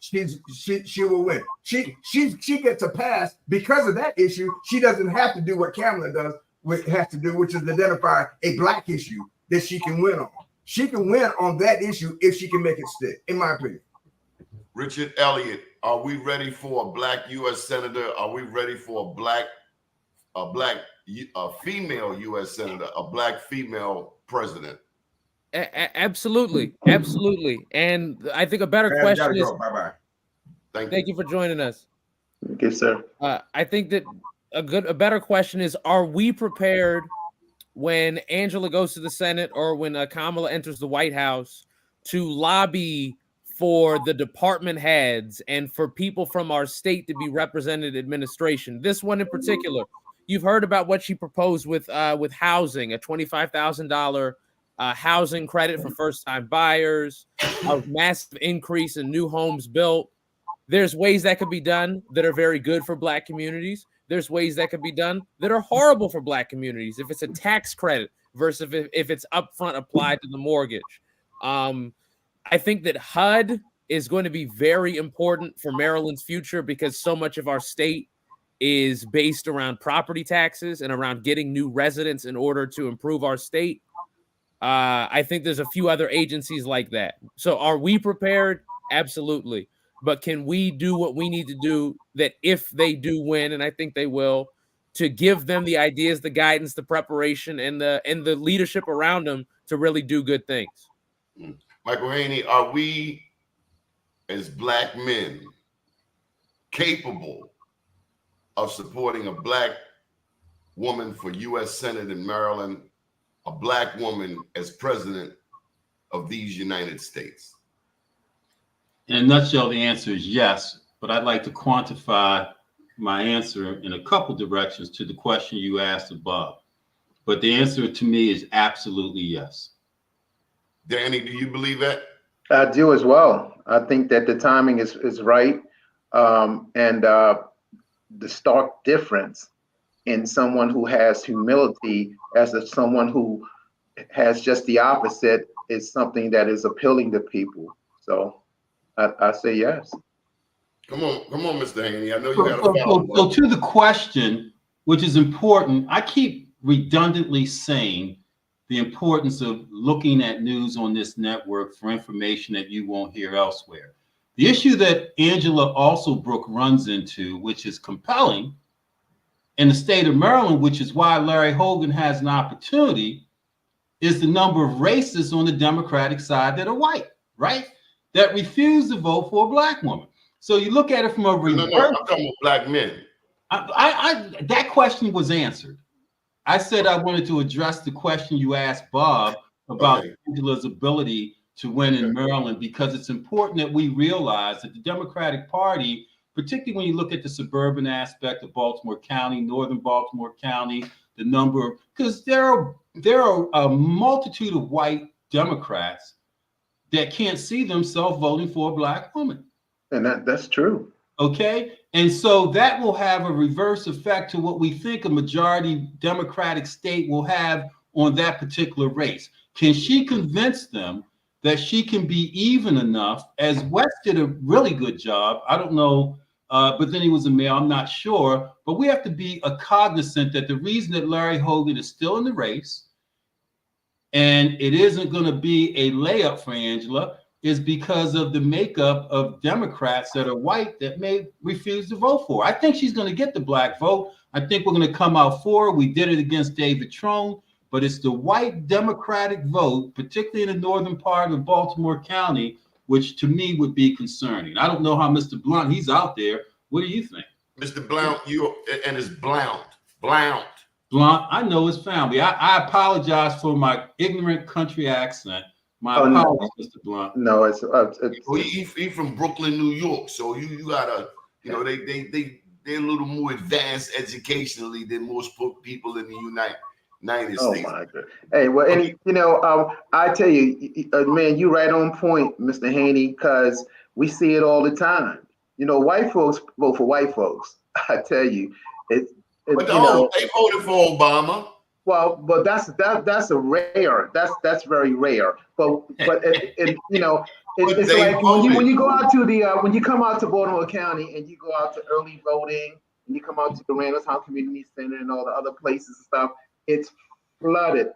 she will win. She gets a pass because of that issue. She doesn't have to do what Kamala has to do, which is identify a black issue that she can win on. She can win on that issue if she can make it stick, in my opinion. Richard Elliott, are we ready for a black U.S. senator? Are we ready for a female U.S. senator, a black female president? Absolutely. And I think a better question is. Bye-bye. Thank you for joining us. Okay, sir. I think that a better question is: are we prepared when Angela goes to the Senate or when Kamala enters the White House to lobby for the department heads and for people from our state to be represented in administration? This one in particular, you've heard about what she proposed with housing, a $25,000 housing credit for first-time buyers, a massive increase in new homes built. There's ways that could be done that are very good for black communities. There's ways that could be done that are horrible for black communities. If it's a tax credit versus if it's upfront applied to the mortgage. I think that HUD is going to be very important for Maryland's future because so much of our state is based around property taxes and around getting new residents in order to improve our state. I think there's a few other agencies like that. So are we prepared? Absolutely. But can we do what we need to do that if they do win, and I think they will, to give them the ideas, the guidance, the preparation, and the leadership around them to really do good things? Michael Haney, are we as black men capable of supporting a black woman for U.S. Senate in Maryland, a black woman as president of these United States? In a nutshell, the answer is yes, but I'd like to quantify my answer in a couple directions to the question you asked above. But the answer to me is absolutely yes. Danny, do you believe that? I do as well. I think that the timing is right. And the stark difference in someone who has humility as someone who has just the opposite is something that is appealing to people. So I say yes. Come on, Mr. Haney. I know you got a follow-up. So to the question, which is important, I keep redundantly saying the importance of looking at news on this network for information that you won't hear elsewhere. The issue that Angela Alsobrooke runs into, which is compelling in the state of Maryland, which is why Larry Hogan has an opportunity, is the number of racists on the Democratic side that are white, right? That refuse to vote for a black woman. So you look at it from a reverse. No, I'm talking about black men. That question was answered. I said I wanted to address the question you asked Bob about Angela's ability to win in Maryland, because it's important that we realize that the Democratic Party, particularly when you look at the suburban aspect of Baltimore County, northern Baltimore County, the number, because there are a multitude of white Democrats that can't see themselves voting for a black woman. And that's true. Okay. And so that will have a reverse effect to what we think a majority Democratic state will have on that particular race. Can she convince them that she can be even enough? As West did a really good job. I don't know, but then he was a male, I'm not sure. But we have to be cognizant that the reason that Larry Hogan is still in the race, and it isn't going to be a layup for Angela, is because of the makeup of Democrats that are white that may refuse to vote for her. I think she's going to get the black vote. I think we're going to come out for her. We did it against David Trone, but it's the white Democratic vote, particularly in the northern part of Baltimore County, which to me would be concerning. I don't know how Mr. Blount, he's out there. What do you think? Mr. Blount, and it's Blount. Blunt, I know his family. I apologize for my ignorant country accent. My apologies, Mr. Blunt. No, it's well, he from Brooklyn, New York, so you gotta, they're a little more advanced educationally than most people in the United States. Oh my God! Hey, well, and I tell you, man, you right on point, Mr. Haney, because we see it all the time. White folks vote for white folks. I tell you, but they voted for Obama. Well, but that's a rare. That's very rare. But it's like when you go out to the when you come out to Baltimore County and you go out to early voting and you come out to the Randallstown Community Center and all the other places and stuff, it's flooded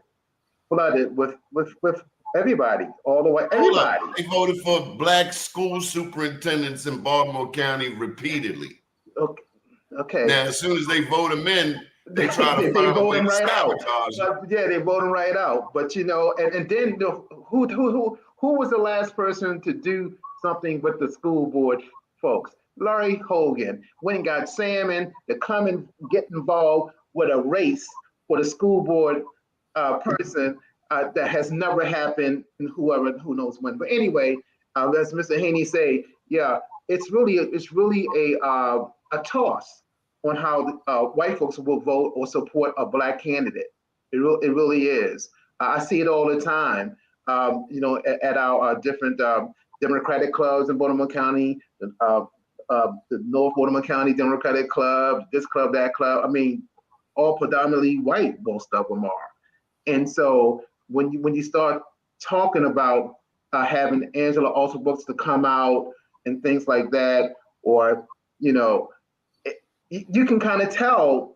with everybody, all the way. Everybody. They voted for black school superintendents in Baltimore County repeatedly. Okay. Now, as soon as they vote them in, they try to they vote them right sabotage. out. Yeah, they vote them right out. But and then who was the last person to do something with the school board folks? Larry Hogan went and got Salmon to come and get involved with a race for the school board person that has never happened, and who knows when. But anyway, as Mr. Haney say, yeah, it's really a toss on how white folks will vote or support a black candidate. It really is. I see it all the time. At our different Democratic clubs in Baltimore County, the North Baltimore County Democratic Club, this club, that club. I mean, all predominantly white, most of them are. And so when you start talking about having Angela Alsobrooks to come out and things like that, or you can kind of tell.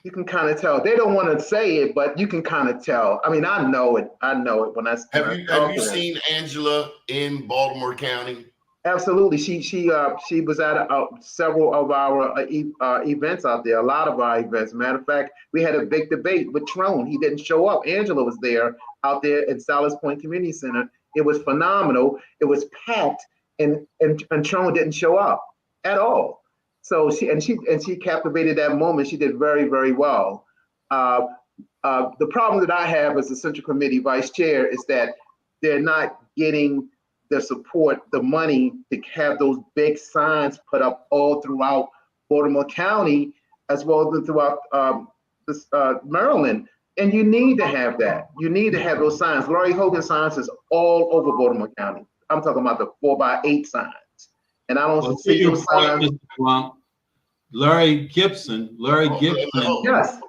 You can kind of tell. They don't want to say it, but you can kind of tell. I mean, I know it when I have you seen Angela in Baltimore County? Absolutely. She was at several of our events out there. A lot of our events. Matter of fact, we had a big debate with Trone. He didn't show up. Angela was there out there at Salas Point Community Center. It was phenomenal. It was packed, and Trone didn't show up at all. So she captivated that moment. She did very, very well. The problem that I have as the Central Committee Vice Chair is that they're not getting the support, the money to have those big signs put up all throughout Baltimore County, as well as throughout Maryland. And you need to have that. You need to have those signs. Larry Hogan signs is all over Baltimore County. I'm talking about the 4x8 signs. And I don't see those signs. Larry Gibson. Yes.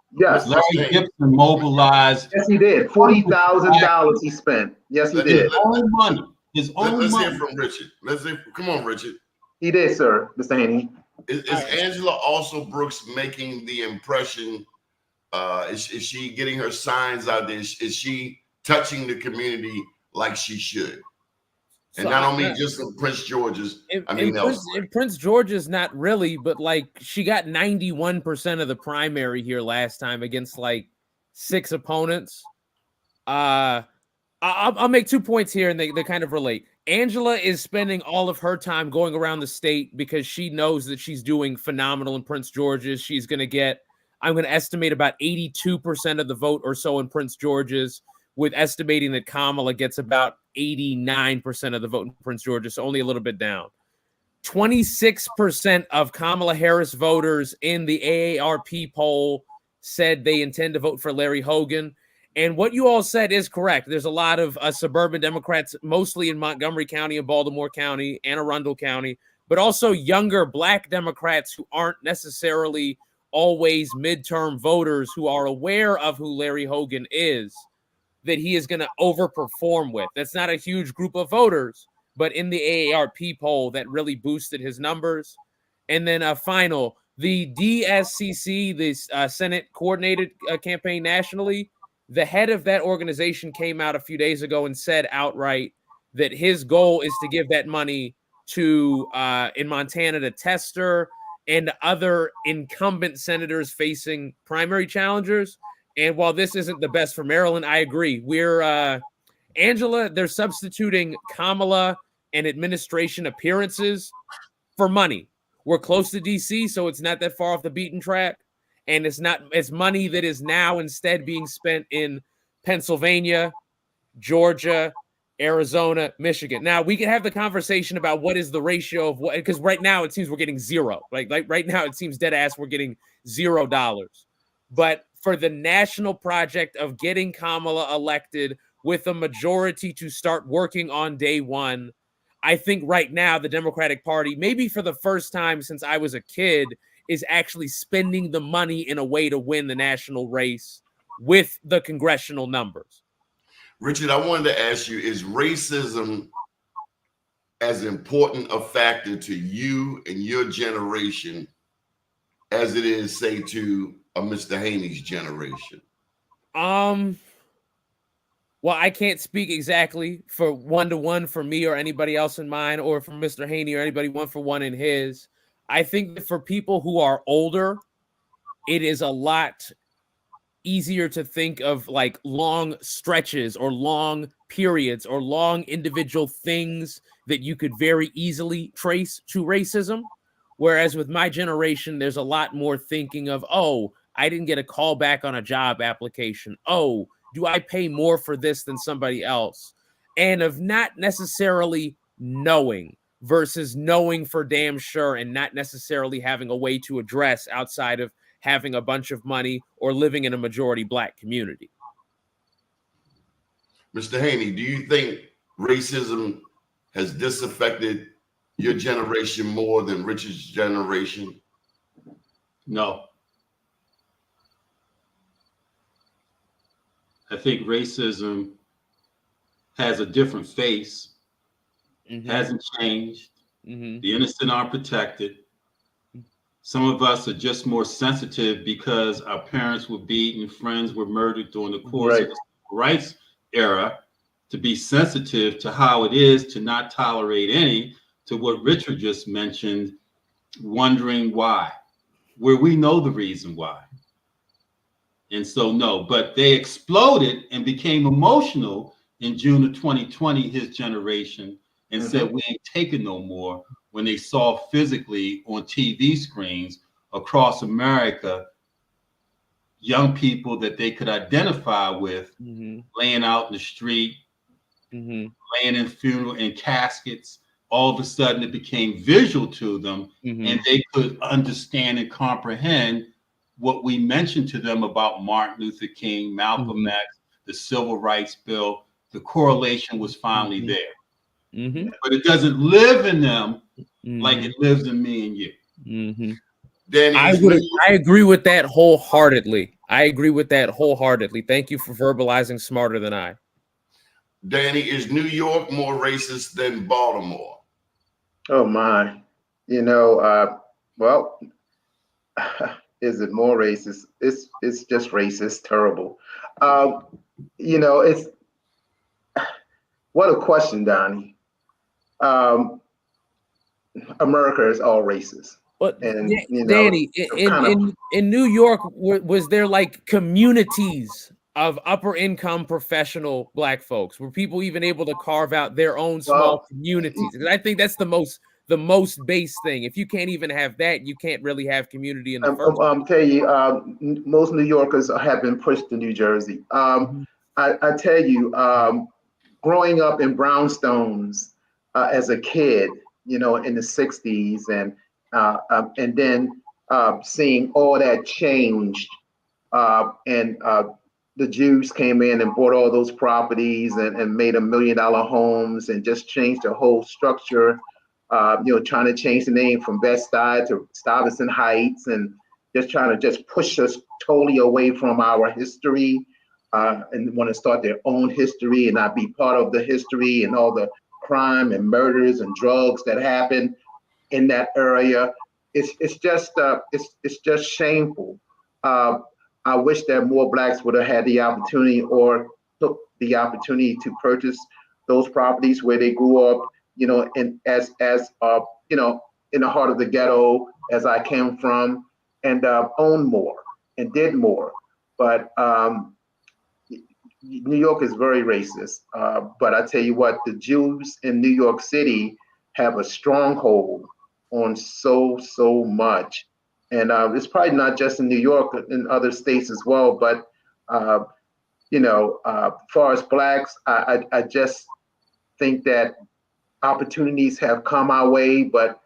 Larry Gibson mobilized. Yes, he did. $40,000 he spent. Yes, he did. His own money. Let's hear from Richard. Come on, Richard. He did, sir, Mr. Haney. Is Angela Alsobrooks making the impression? Is she getting her signs out there? Is she touching the community like she should? And so, not only just in Prince George's, in Prince George's, not really, but like she got 91% of the primary here last time against like 6 opponents. I'll make 2 points here, and they kind of relate. Angela is spending all of her time going around the state because she knows that she's doing phenomenal in Prince George's. She's going to get, I'm going to estimate about 82% of the vote or so in Prince George's, with estimating that Kamala gets about 89% of the vote in Prince George's, so only a little bit down. 26% of Kamala Harris voters in the AARP poll said they intend to vote for Larry Hogan. And what you all said is correct. There's a lot of suburban Democrats, mostly in Montgomery County and Baltimore County, Anne Arundel County, but also younger Black Democrats who aren't necessarily always midterm voters who are aware of who Larry Hogan is, that he is going to overperform with. That's not a huge group of voters, but in the AARP poll, that really boosted his numbers. And then final, the DSCC, the Senate Coordinated Campaign nationally, the head of that organization came out a few days ago and said outright that his goal is to give that money to, in Montana, to Tester and other incumbent senators facing primary challengers. And while this isn't the best for Maryland, I agree. We're Angela, they're substituting Kamala and administration appearances for money. We're close to DC, so it's not that far off the beaten track. And it's money that is now instead being spent in Pennsylvania, Georgia, Arizona, Michigan. Now we can have the conversation about what is the ratio of what, because right now it seems we're getting zero. Like right now it seems dead ass we're getting $0. But for the national project of getting Kamala elected with a majority to start working on day one, I think right now the Democratic Party, maybe for the first time since I was a kid, is actually spending the money in a way to win the national race with the congressional numbers. Richard, I wanted to ask you, is racism as important a factor to you and your generation as it is, say, to a Mr. Haney's generation? Well, I can't speak exactly for one-to-one for me or anybody else in mine, or for Mr. Haney or anybody one-for-one in his. I think that for people who are older, it is a lot easier to think of like long stretches or long periods or long individual things that you could very easily trace to racism. Whereas with my generation, there's a lot more thinking of, oh, I didn't get a call back on a job application. Oh, do I pay more for this than somebody else? And of not necessarily knowing versus knowing for damn sure and not necessarily having a way to address outside of having a bunch of money or living in a majority Black community. Mr. Haney, do you think racism has disaffected your generation more than Richard's generation? No. I think racism has a different face, hasn't changed. The innocent are protected. Some of us are just more sensitive because our parents were beaten, friends were murdered during the course of the civil rights era, to be sensitive to how it is to not tolerate any, to what Richard just mentioned, wondering why, where we know the reason why. And so, no, but they exploded and became emotional in June of 2020, his generation, and said, we ain't taking no more, when they saw physically on TV screens across America, young people that they could identify with laying out in the street, laying in funeral and caskets. All of a sudden it became visual to them, and they could understand and comprehend what we mentioned to them about Martin Luther King, Malcolm X, the Civil Rights Bill. The correlation was finally there. But it doesn't live in them like it lives in me and you. I agree with that wholeheartedly. Thank you for verbalizing smarter than I. Danny, is New York more racist than Baltimore? Oh my, well, is it more racist? It's just racist, terrible. It's what a question, Donnie. America is all racist. But Danny, in New York, was there like communities of upper income professional Black folks? Were people even able to carve out their own small communities? And I think that's the most base thing. If you can't even have that, you can't really have community in the first place. I'll tell you, most New Yorkers have been pushed to New Jersey. I tell you, growing up in brownstones as a kid, in the 60s, and then seeing all that changed, and the Jews came in and bought all those properties and made $1 million homes and just changed the whole structure, trying to change the name from Bed-Stuy to Stuyvesant Heights, and just trying to push us totally away from our history, and want to start their own history and not be part of the history and all the crime and murders and drugs that happened in that area. It's just shameful. I wish that more Blacks would have had the opportunity or took the opportunity to purchase those properties where they grew up, and as in the heart of the ghetto, as I came from, and owned more and did more. But New York is very racist. But I tell you what, the Jews in New York City have a stronghold on so much. And it's probably not just in New York, in other states as well. But as far as blacks, I just think that opportunities have come our way, but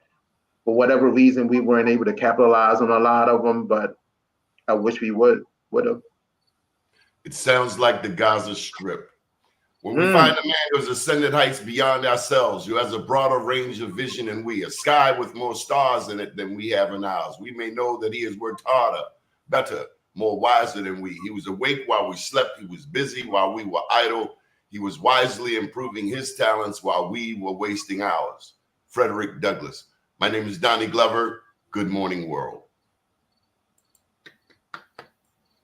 for whatever reason, we weren't able to capitalize on a lot of them. But I wish we would have. It sounds like the Gaza Strip. When we find a man who has ascended heights beyond ourselves, who has a broader range of vision than we, a sky with more stars in it than we have in ours, we may know that he has worked harder, better, more wiser than we. He was awake while we slept. He was busy while we were idle. He was wisely improving his talents while we were wasting ours. Frederick Douglass. My name is Donnie Glover. Good morning, world.